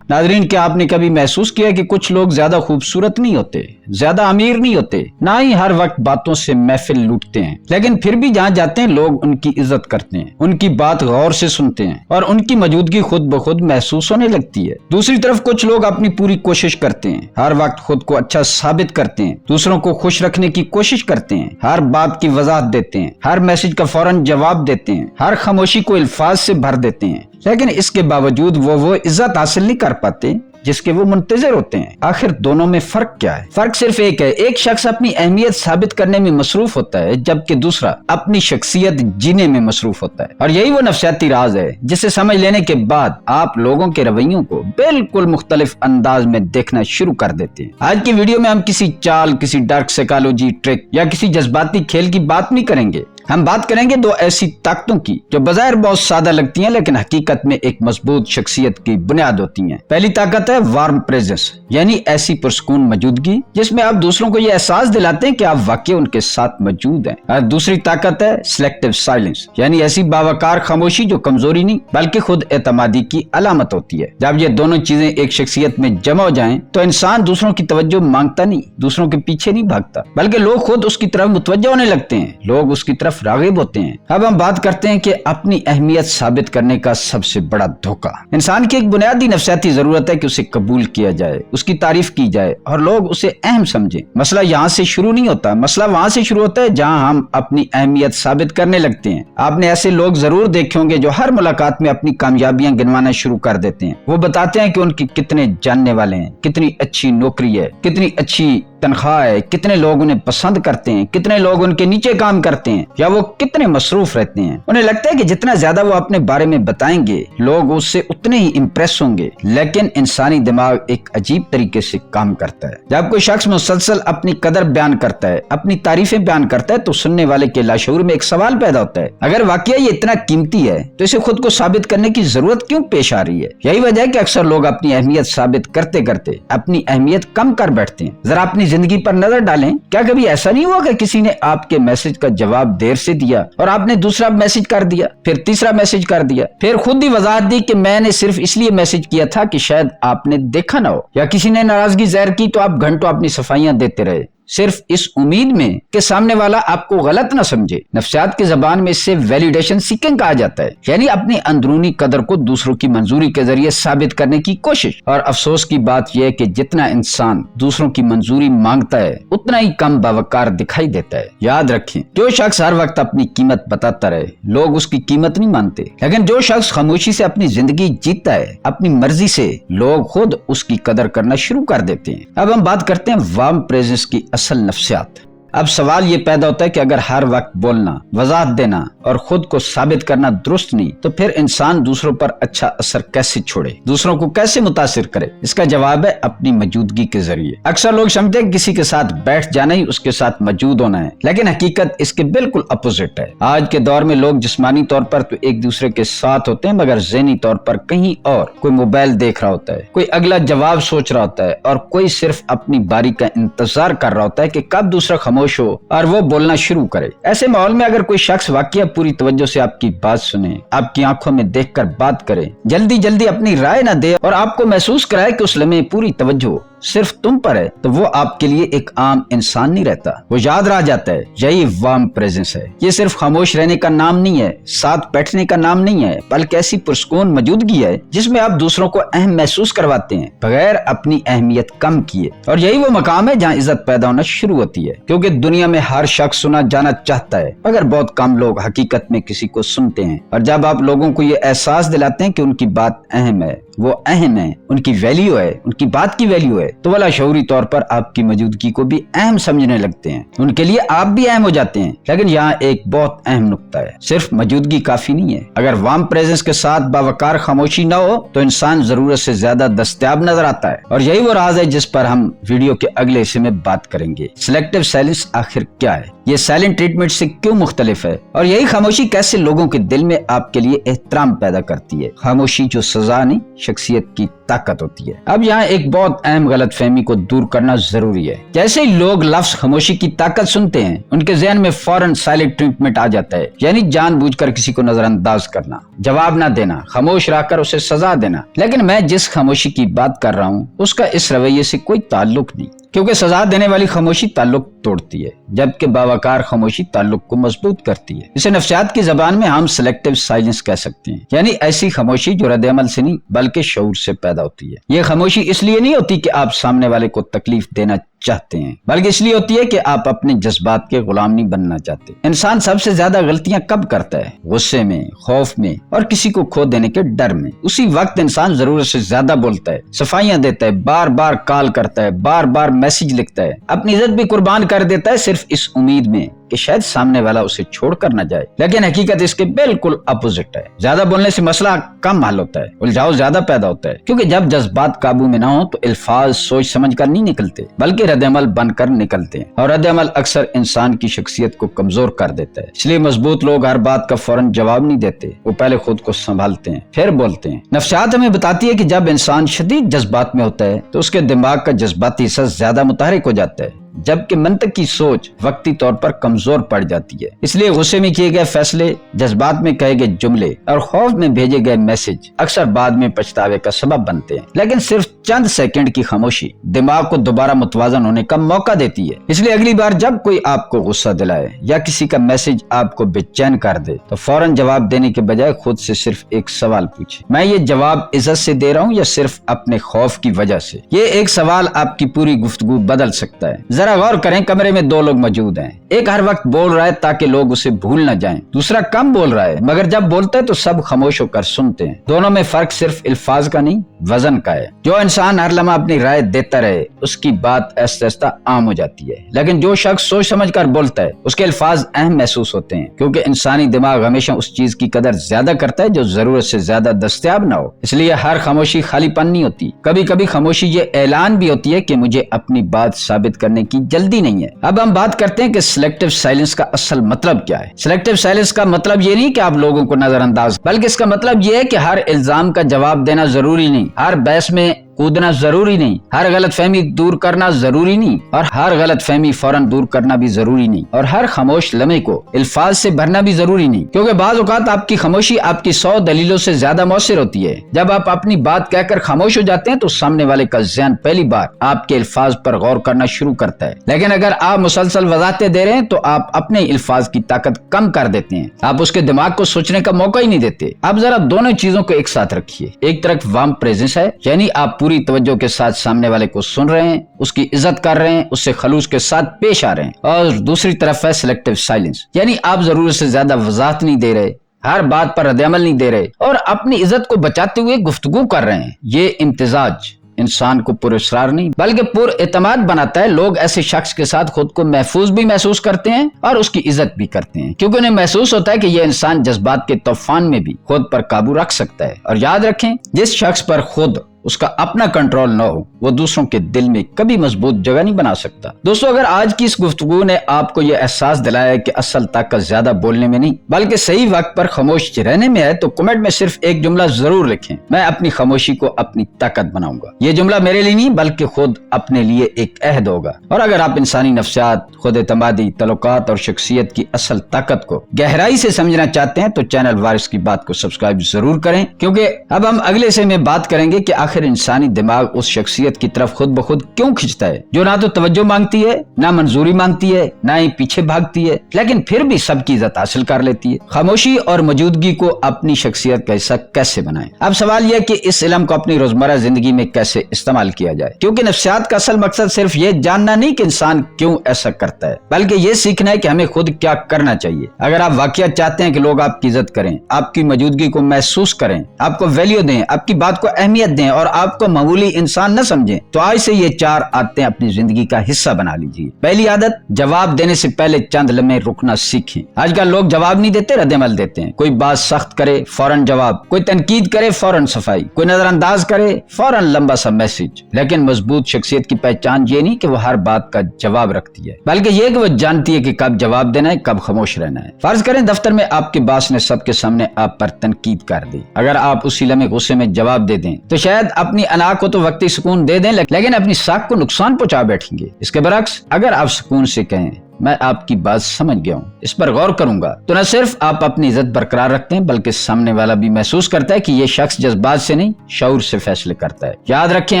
नाज़रीन, क्या आपने कभी महसूस किया कि कुछ लोग ज्यादा खूबसूरत नहीं होते, ज्यादा अमीर नहीं होते, ना ही हर वक्त बातों से महफिल लूटते हैं, लेकिन फिर भी जहाँ जाते हैं लोग उनकी इज्जत करते हैं, उनकी बात गौर से सुनते हैं और उनकी मौजूदगी खुद ब खुद महसूस होने लगती है। दूसरी तरफ कुछ लोग अपनी पूरी कोशिश करते हैं, हर वक्त खुद को अच्छा साबित करते हैं, दूसरों को खुश रखने की कोशिश करते हैं, हर बात की वजाहत देते हैं, हर मैसेज का फौरन जवाब देते हैं, हर खामोशी को अल्फाज से भर देते हैं, लेकिन इसके बावजूद वो इज्जत हासिल नहीं कर पाते जिसके वो मुंतजर होते हैं। आखिर दोनों में फर्क क्या है? फर्क सिर्फ एक है, एक शख्स अपनी अहमियत साबित करने में मसरूफ होता है, जबकि दूसरा अपनी शख्सियत जीने में मसरूफ होता है। और यही वो नफ्सियाती राज है जिसे समझ लेने के बाद आप लोगों के रवैयों को बिल्कुल मुख्तलिफ अंदाज में देखना शुरू कर देते हैं। आज की वीडियो में हम किसी चाल, किसी डार्क साइकोलॉजी ट्रिक या किसी जज्बाती खेल की बात नहीं करेंगे। हम बात करेंगे दो ऐसी ताकतों की जो बज़ाहिर बहुत सादा लगती हैं, लेकिन हकीकत में एक मजबूत शख्सियत की बुनियाद होती हैं। पहली ताकत है वार्म प्रेजेंस, यानी ऐसी पुरसकून मौजूदगी जिसमें आप दूसरों को ये एहसास दिलाते हैं कि आप वाकई उनके साथ मौजूद हैं। और दूसरी ताकत है सिलेक्टिव साइलेंस, यानी ऐसी बावकार खामोशी जो कमजोरी नहीं बल्कि खुद एतमादी की अलामत होती है। जब ये दोनों चीजें एक शख्सियत में जमा हो जाएं, तो इंसान दूसरों की तवज्जो मांगता नहीं, दूसरों के पीछे नहीं भागता, बल्कि लोग खुद उसकी तरफ मुतवज्जो होने लगते हैं, लोग उसकी तरफ राग़िब होते हैं। अब हम बात करते हैं कि अपनी अहमियत साबित करने का सबसे बड़ा धोखा। इंसान की एक बुनियादी नफ्सियाती जरूरत है कि उसे कबूल किया जाए, उसकी तारीफ की जाए और लोग उसे अहम समझें। मसला यहाँ से शुरू नहीं होता, मसला वहाँ से शुरू होता है जहाँ हम अपनी अहमियत साबित करने लगते हैं। आपने ऐसे लोग जरूर देखे होंगे जो हर मुलाकात में अपनी कामयाबियां गिनवाना शुरू कर देते हैं। वो बताते हैं कि उनकी कितने जानने वाले हैं, कितनी अच्छी नौकरी है, कितनी अच्छी तनख्वाह है, कितने लोग उन्हें पसंद करते हैं, कितने लोग उनके नीचे काम करते हैं, या वो कितने मसरूफ रहते हैं। उन्हें लगता है कि जितना ज्यादा वो अपने बारे में बताएंगे लोग उससे उतने ही इम्प्रेस होंगे। लेकिन इंसानी दिमाग एक अजीब तरीके से काम करता है। जब कोई शख्स मुसलसल अपनी कदर बयान करता है, अपनी तारीफें बयान करता है, तो सुनने वाले के लाशऊर में एक सवाल पैदा होता है, अगर वाकई ये इतना कीमती है तो इसे खुद को साबित करने की जरूरत क्यों पेश आ रही है? यही वजह है कि अक्सर लोग अपनी अहमियत साबित करते करते अपनी अहमियत कम कर बैठते हैं। जरा अपनी जिंदगी पर नजर डालें, क्या कभी ऐसा नहीं हुआ कि किसी ने आपके मैसेज का जवाब देर से दिया और आपने दूसरा मैसेज कर दिया, फिर तीसरा मैसेज कर दिया, फिर खुद ही वजाहत दी कि मैंने सिर्फ इसलिए मैसेज किया था कि शायद आपने देखा ना हो, या किसी ने नाराजगी जाहिर की तो आप घंटों अपनी सफाइयां देते रहे, सिर्फ इस उम्मीद में कि सामने वाला आपको गलत ना समझे। नफ्सियात की जबान में इससे वैलिडेशन सीकिंग कहा जाता है, यानी अपनी अंदरूनी कदर को दूसरों की मंजूरी के जरिए साबित करने की कोशिश। और अफसोस की बात यह है कि जितना इंसान दूसरों की मंजूरी मांगता है उतना ही कम बावकार दिखाई देता है। याद रखें, जो शख्स हर वक्त अपनी कीमत बताता रहे लोग उसकी कीमत नहीं मानते, लेकिन जो शख्स खामोशी से अपनी जिंदगी जीता है अपनी मर्जी से, लोग खुद उसकी कदर करना शुरू कर देते हैं। अब हम बात करते हैं वार्म प्रेजेंस की असल नफ्सियात। अब सवाल ये पैदा होता है कि अगर हर वक्त बोलना, वजाहत देना और खुद को साबित करना दुरुस्त नहीं, तो फिर इंसान दूसरों पर अच्छा असर कैसे छोड़े, दूसरों को कैसे मुतासिर करे? इसका जवाब है अपनी मौजूदगी के जरिए। अक्सर लोग समझते हैं किसी के साथ बैठ जाना ही उसके साथ मौजूद होना है, लेकिन हकीकत इसके बिल्कुल अपोजिट है। आज के दौर में लोग जिस्मानी तौर पर तो एक दूसरे के साथ होते हैं, मगर ज़हनी तौर पर कहीं और। कोई मोबाइल देख रहा होता है, कोई अगला जवाब सोच रहा होता है, और कोई सिर्फ अपनी बारी का इंतजार कर रहा होता है कि कब दूसरा खामोश हो और वो बोलना शुरू करे। ऐसे माहौल में अगर कोई शख्स वाकई पूरी तवज्जो से आपकी बात सुने, आपकी आंखों में देखकर बात करे, जल्दी जल्दी अपनी राय ना दे और आपको महसूस कराए कि उस लम्हे पूरी तवज्जो सिर्फ तुम पर है, तो वो आपके लिए एक आम इंसान नहीं रहता, वो याद रह जाता है। यही वार्म प्रेजेंस है। ये सिर्फ खामोश रहने का नाम नहीं है, साथ बैठने का नाम नहीं है, बल्कि ऐसी पुरसकून मौजूदगी है जिसमें आप दूसरों को अहम महसूस करवाते हैं बगैर अपनी अहमियत कम किए। और यही वो मकाम है जहाँ इज्जत पैदा होना शुरू होती है, क्योंकि दुनिया में हर शख्स सुना जाना चाहता है, मगर बहुत कम लोग हकीकत में किसी को सुनते हैं। और जब आप लोगों को ये एहसास दिलाते हैं कि उनकी बात अहम है, वो अहम है, उनकी वैल्यू है, उनकी बात की वैल्यू है, तो वाला शऊरी तौर पर आपकी मौजूदगी को भी अहम समझने लगते हैं, उनके लिए आप भी अहम हो जाते हैं। लेकिन यहाँ एक बहुत अहम नुक्ता है, सिर्फ मौजूदगी काफी नहीं है। अगर वार्म प्रेजेंस के साथ बावकार खामोशी न हो तो इंसान जरूरत से ज्यादा दस्तयाब नजर आता है। और यही वो राज है जिस पर हम वीडियो के अगले हिस्से में बात करेंगे। सिलेक्टिव साइलेंस आखिर क्या है, ये साइलेंट ट्रीटमेंट से क्यों मुख्तलिफ है, और यही खामोशी कैसे लोगों के दिल में आपके लिए एहतराम पैदा करती है। खामोशी जो सजा नहीं, शख्सियत की ताकत होती है। अब यहाँ एक बहुत अहम غلط فہمی کو دور کرنا ضروری ہے۔ جیسے ہی لوگ لفظ خاموشی کی طاقت سنتے ہیں ان کے ذہن میں فوراً سائلنٹ ٹریٹمنٹ آ جاتا ہے، یعنی جان بوجھ کر کسی کو نظر انداز کرنا، جواب نہ دینا، خاموش رہ کر اسے سزا دینا۔ لیکن میں جس خاموشی کی بات کر رہا ہوں اس کا اس رویے سے کوئی تعلق نہیں، کیونکہ سزا دینے والی خاموشی تعلق توڑتی ہے، جبکہ باوقار خاموشی تعلق کو مضبوط کرتی ہے۔ اسے نفسیات کی زبان میں ہم سلیکٹیو سائلنس کہہ سکتے ہیں، یعنی ایسی خاموشی جو رد عمل سے نہیں بلکہ شعور سے پیدا ہوتی ہے۔ یہ خاموشی اس لیے نہیں ہوتی کہ آپ سامنے والے کو تکلیف دینا چاہتے ہیں، بلکہ اس لیے ہوتی ہے کہ آپ اپنے جذبات کے غلام نہیں بننا چاہتے۔ انسان سب سے زیادہ غلطیاں کب کرتا ہے؟ غصے میں، خوف میں اور کسی کو کھو دینے کے ڈر میں۔ اسی وقت انسان ضرورت سے زیادہ بولتا ہے، صفائیاں دیتا ہے، بار بار کال کرتا ہے، بار بار میسج لکھتا ہے، اپنی عزت بھی قربان کر دیتا ہے صرف اس امید میں کہ شاید سامنے والا اسے چھوڑ کر نہ جائے۔ لیکن حقیقت اس کے بالکل اپوزٹ ہے۔ زیادہ بولنے سے مسئلہ کم حل ہوتا ہے، الجھاؤ زیادہ پیدا ہوتا ہے، کیونکہ جب جذبات قابو میں نہ ہو تو الفاظ سوچ سمجھ کر نہیں نکلتے بلکہ رد عمل بن کر نکلتے ہیں، اور رد عمل اکثر انسان کی شخصیت کو کمزور کر دیتا ہے۔ اس لیے مضبوط لوگ ہر بات کا فوراً جواب نہیں دیتے، وہ پہلے خود کو سنبھالتے ہیں پھر بولتے ہیں۔ نفسیات ہمیں بتاتی ہے کہ جب انسان شدید جذبات میں ہوتا ہے تو اس کے دماغ کا جذباتی حصہ زیادہ متحرک ہو جاتا ہے، جبکہ منطق کی سوچ وقتی طور پر کمزور پڑ جاتی ہے۔ اس لیے غصے میں کیے گئے فیصلے، جذبات میں کہے گئے جملے اور خوف میں بھیجے گئے میسج اکثر بعد میں پچھتاوے کا سبب بنتے ہیں۔ لیکن صرف چند سیکنڈ کی خاموشی دماغ کو دوبارہ متوازن ہونے کا موقع دیتی ہے۔ اس لیے اگلی بار جب کوئی آپ کو غصہ دلائے یا کسی کا میسج آپ کو بے چین کر دے تو فوراً جواب دینے کے بجائے خود سے صرف ایک سوال پوچھیں، میں یہ جواب عزت سے دے رہا ہوں یا صرف اپنے خوف کی وجہ سے؟ یہ ایک سوال آپ کی پوری گفتگو بدل سکتا ہے۔ ذرا غور کریں، کمرے میں دو لوگ موجود ہیں، ایک ہر وقت بول رہا ہے تاکہ لوگ اسے بھول نہ جائیں، دوسرا کم بول رہا ہے مگر جب بولتا ہے تو سب خاموش ہو کر سنتے ہیں۔ دونوں میں فرق صرف الفاظ کا نہیں، وزن کا ہے۔ جو انسان ہر لمحہ اپنی رائے دیتا رہے اس کی بات آہستہ آہستہ عام ہو جاتی ہے، لیکن جو شخص سوچ سمجھ کر بولتا ہے اس کے الفاظ اہم محسوس ہوتے ہیں، کیونکہ انسانی دماغ ہمیشہ اس چیز کی قدر زیادہ کرتا ہے جو ضرورت سے زیادہ دستیاب نہ ہو۔ اس لیے ہر خاموشی خالی پن نہیں ہوتی، کبھی کبھی خاموشی یہ اعلان بھی ہوتی ہے کہ مجھے اپنی بات ثابت کرنے کی جلدی نہیں ہے۔ اب ہم بات کرتے ہیں کہ سلیکٹیو سائلنس کا اصل مطلب کیا ہے۔ سلیکٹیو سائلنس کا مطلب یہ نہیں کہ آپ لوگوں کو نظر انداز، بلکہ اس کا مطلب یہ ہے کہ ہر الزام کا جواب دینا ضروری نہیں، ہر بحث میں کودنا ضروری نہیں، ہر غلط فہمی دور کرنا ضروری نہیں، اور ہر غلط فہمی فوراً دور کرنا بھی ضروری نہیں، اور ہر خاموش لمحے کو الفاظ سے بھرنا بھی ضروری نہیں، کیونکہ بعض اوقات آپ کی خاموشی آپ کی 100 دلیلوں سے زیادہ مؤثر ہوتی ہے۔ جب آپ اپنی بات کہہ کر خاموش ہو جاتے ہیں تو سامنے والے کا ذہن پہلی بار آپ کے الفاظ پر غور کرنا شروع کرتا ہے، لیکن اگر آپ مسلسل وضاحتیں دے رہے ہیں تو آپ اپنے الفاظ کی طاقت کم کر دیتے ہیں، آپ اس کے دماغ کو سوچنے کا موقع ہی نہیں دیتے۔ اب ذرا دونوں چیزوں کو ایک ساتھ رکھیے، ایک طرف وارم پریزنس ہے، یعنی آپ پوری توجہ کے ساتھ سامنے والے کو سن رہے ہیں، اس کی عزت کر رہے ہیں، اس سے خلوص کے ساتھ پیش آ رہے ہیں، اور دوسری طرف ہے سلیکٹیو سائلنس، یعنی آپ ضرورت سے زیادہ وضاحت نہیں دے رہے، ہر بات پر رد عمل نہیں دے رہے اور اپنی عزت کو بچاتے ہوئے گفتگو کر رہے ہیں۔ یہ امتزاج انسان کو پر اسرار نہیں بلکہ پر اعتماد بناتا ہے۔ لوگ ایسے شخص کے ساتھ خود کو محفوظ بھی محسوس کرتے ہیں اور اس کی عزت بھی کرتے ہیں، کیونکہ انہیں محسوس ہوتا ہے کہ یہ انسان جذبات کے طوفان میں بھی خود پر قابو رکھ سکتا ہے۔ اور یاد رکھیں، جس شخص پر خود اس کا اپنا کنٹرول نہ ہو وہ دوسروں کے دل میں کبھی مضبوط جگہ نہیں بنا سکتا۔ دوستو، اگر آج کی اس گفتگو نے آپ کو یہ احساس دلایا ہے کہ اصل طاقت زیادہ بولنے میں نہیں بلکہ صحیح وقت پر خاموش رہنے میں ہے، تو کمنٹ میں صرف ایک جملہ ضرور لکھیں، میں اپنی خاموشی کو اپنی طاقت بناؤں گا۔ یہ جملہ میرے لیے نہیں بلکہ خود اپنے لیے ایک عہد ہوگا۔ اور اگر آپ انسانی نفسیات، خود اعتمادی، تعلقات اور شخصیت کی اصل طاقت کو گہرائی سے سمجھنا چاہتے ہیں تو چینل وارث کی بات کو سبسکرائب ضرور کریں، کیونکہ اب ہم اگلے سے میں بات کریں گے کہ آخر انسانی دماغ اس شخصیت کی طرف خود بخود کیوں کھنچتا ہے جو نہ تو توجہ مانگتی ہے، نہ منظوری مانگتی ہے، نہ ہی پیچھے بھاگتی ہے، لیکن پھر بھی سب کی عزت حاصل کر لیتی ہے۔ خاموشی اور موجودگی کو اپنی شخصیت کا حصہ کیسے بنائیں؟ اب سوال یہ ہے کہ اس علم کو اپنی روزمرہ زندگی میں کیسے استعمال کیا جائے، کیونکہ نفسیات کا اصل مقصد صرف یہ جاننا نہیں کہ انسان کیوں ایسا کرتا ہے، بلکہ یہ سیکھنا ہے کہ ہمیں خود کیا کرنا چاہیے۔ اگر آپ واقعات چاہتے ہیں کہ لوگ آپ کی عزت کریں، آپ کی موجودگی کو محسوس کریں، آپ کو ویلیو دیں، آپ کی بات کو اہمیت دیں اور آپ کو معمولی انسان نہ سمجھیں، تو آج سے یہ 4 عادتیں اپنی زندگی کا حصہ بنا لیجیے۔ پہلی عادت، جواب دینے سے پہلے چند لمحے رکنا سیکھیں۔ آج کل لوگ جواب نہیں دیتے، رد عمل دیتے ہیں۔ کوئی بات سخت کرے فوراً جواب، کوئی تنقید کرے فوراً صفائی، کوئی نظر انداز کرے فوراً لمبا سا میسج۔ لیکن مضبوط شخصیت کی پہچان یہ نہیں کہ وہ ہر بات کا جواب رکھتی ہے، بلکہ یہ کہ وہ جانتی ہے کہ کب جواب دینا ہے، کب خاموش رہنا ہے۔ فرض کریں دفتر میں آپ کے باس نے سب کے سامنے آپ پر تنقید کر دی، اگر آپ اسی لمحے غصے میں جواب دے دیں تو شاید तहत अपनी अना को तो वक्ती सुकून दे दें लेकिन अपनी साख को नुकसान पहुंचा बैठेंगे। इसके बरक्स अगर आप सुकून से कहें मैं आपकी बात समझ गया हूँ, इस पर गौर करूंगा, तो न सिर्फ आप अपनी इज्जत बरकरार रखते हैं बल्कि सामने वाला भी महसूस करता है कि ये शख्स जज्बात से नहीं शऊर से फैसले करता है। याद रखें,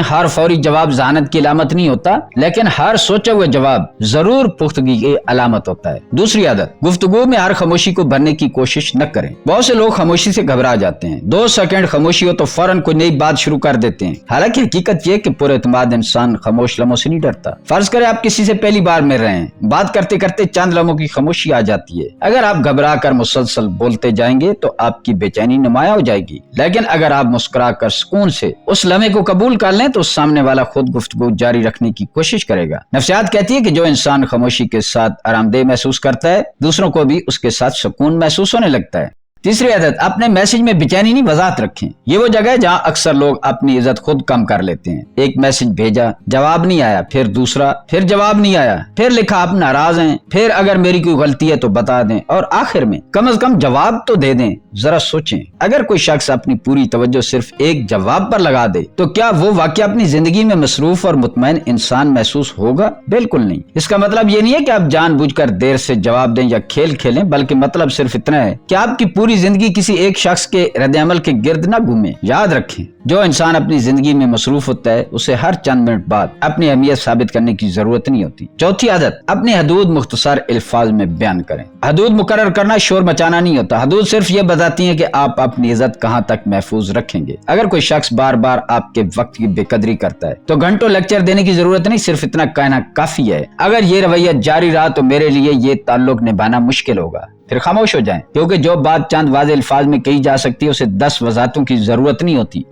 हर फौरी जवाब जहानत की अलामत नहीं होता, लेकिन हर सोचा हुआ जवाब जरूर पुख्तगी की अलामत होता है। दूसरी आदत, गुफ्तगू में हर खामोशी को भरने की कोशिश न करें। बहुत से लोग खामोशी से घबरा जाते हैं, 2 सेकंड खामोशी हो तो फौरन कोई नई बात शुरू कर देते हैं। हालांकि हकीकत ये कि पूरे एतमाद इंसान खामोश लम्हों से नहीं डरता। फर्ज करें आप किसी से पहली बार मिल रहे हैं, बात करते करते चंद लम्हों की खामोशी आ जाती है। अगर आप घबरा कर मुसलसल बोलते जाएंगे तो आपकी बेचैनी नुमाया हो जाएगी, लेकिन अगर आप मुस्कुरा कर सुकून से उस लम्हे को कबूल कर लें तो सामने वाला खुद गुफ्तगू जारी रखने की कोशिश करेगा। नफ्सियात कहती है कि जो इंसान खामोशी के साथ आरामदेह महसूस करता है, दूसरों को भी उसके साथ सुकून महसूस होने लगता है। तीसरी आदत, अपने मैसेज में बेचैनी नहीं वजाहत रखें। ये वो जगह है जहां अक्सर लोग अपनी इज्जत खुद कम कर लेते हैं। एक मैसेज भेजा, जवाब नहीं आया, फिर दूसरा, फिर जवाब नहीं आया, फिर लिखा आप नाराज हैं, फिर अगर मेरी कोई गलती है तो बता दें, और आखिर में कम से कम जवाब तो दे दें। जरा सोचें, अगर कोई शख्स अपनी पूरी तवज्जो सिर्फ एक जवाब पर लगा दे तो क्या वो वाकई अपनी जिंदगी में मसरूफ और मुतमईन इंसान महसूस होगा? बिल्कुल नहीं। इसका मतलब ये नहीं है कि आप जानबूझकर देर से जवाब दें या खेल खेलें, बल्कि मतलब सिर्फ इतना है कि आपकी पूरी जिंदगी किसी एक शख्स के रद्द-ए-अमल के गिर्द न घूमे। याद रखें, जो इंसान अपनी जिंदगी में मसरूफ होता है उसे हर चंद मिनट बाद अपनी अहमियत साबित करने की जरूरत नहीं होती। चौथी आदत, अपनी हदूद मुख्तसर अल्फाज में बयान करें। हदूद मुकर्रर करना शोर मचाना नहीं होता। हदूद सिर्फ ये बताती है कि आप अपनी इज्जत कहाँ तक महफूज रखेंगे। अगर कोई शख्स बार बार आपके वक्त की बेकदरी करता है तो घंटों लेक्चर देने की जरूरत नहीं, सिर्फ इतना कहना काफी है। अगर ये रवैया जारी रहा तो मेरे लिए ये ताल्लुक निभाना मुश्किल होगा। फिर खामोश हो जाएं, क्योंकि जो बात चंद वाज़ेह अल्फाज में कही जा सकती है उसे 10 वजाहतों की जरूरत नहीं होती।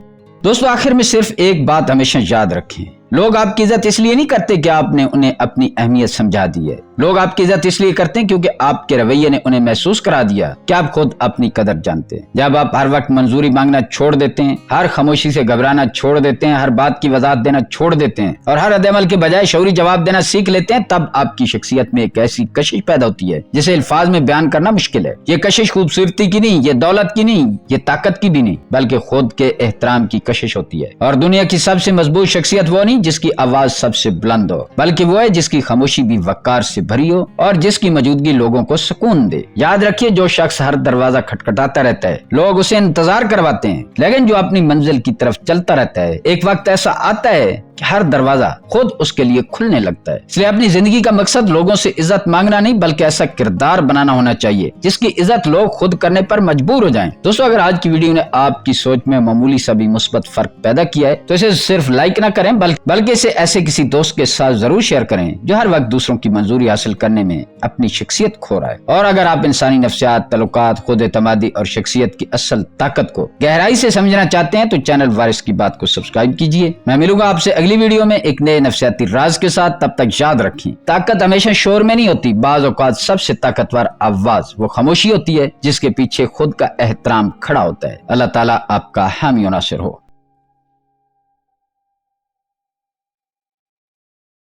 दोस्तों, आखिर में सिर्फ एक बात हमेशा याद रखें, लोग आपकी इज्जत इसलिए नहीं करते कि आपने उन्हें अपनी अहमियत समझा दी है। लोग आपकी इज्जत इसलिए करते हैं क्योंकि आपके रवैये ने उन्हें महसूस करा दिया कि आप खुद अपनी कदर जानते हैं। जब आप हर वक्त मंजूरी मांगना छोड़ देते हैं, हर खामोशी से घबराना छोड़ देते हैं, हर बात की वजाहत देना छोड़ देते हैं और हर रद्द-ए-अमल के बजाय शऊरी जवाब देना सीख लेते हैं, तब आपकी शख्सियत में एक ऐसी कशिश पैदा होती है जिसे अल्फाज में बयान करना मुश्किल है। ये कशिश खूबसूरती की नहीं, ये दौलत की नहीं, ये ताकत की भी नहीं, बल्कि खुद के एहतराम की कशिश होती है। और दुनिया की सबसे मजबूत शख्सियत वो नहीं जिसकी आवाज सबसे बुलंद हो, बल्कि वो है जिसकी खामोशी भी वक़ार से भरी हो और जिसकी मौजूदगी लोगों को सुकून दे। याद रखिए, जो शख्स हर दरवाजा खटखटाता रहता है लोग उसे इंतजार करवाते हैं, लेकिन जो अपनी मंजिल की तरफ चलता रहता है एक वक्त ऐसा आता है कि हर दरवाजा खुद उसके लिए खुलने लगता है। इसलिए अपनी जिंदगी का मकसद लोगों से इज्जत मांगना नहीं, बल्कि ऐसा किरदार बनाना होना चाहिए जिसकी इज्जत लोग खुद करने पर मजबूर हो जाएं। दोस्तों, अगर आज की वीडियो ने आपकी सोच में मामूली सा भी मुस्बत फर्क पैदा किया है तो इसे सिर्फ लाइक ना करें, बल्कि इसे ऐसे किसी दोस्त के साथ जरूर शेयर करें जो हर वक्त दूसरों की मंजूरी हासिल करने में अपनी शख्सियत खो रहा है। और अगर आप इंसानी नफ्सियात, तल्लुकात, खुद एतमादी और शख्सियत की असल ताकत को गहराई से समझना चाहते हैं तो चैनल वारिस की बात को सब्सक्राइब कीजिए। मैं मिलूंगा आपसे अगली वीडियो में एक नए नफ्सियाती राज के साथ। तब तक याद रखें, ताकत हमेशा शोर में नहीं होती, बाज़ औक़ात सबसे ताकतवर आवाज वो खामोशी होती है जिसके पीछे खुद का एहतराम खड़ा होता है। अल्लाह ताला आपका हामी और नासिर हो।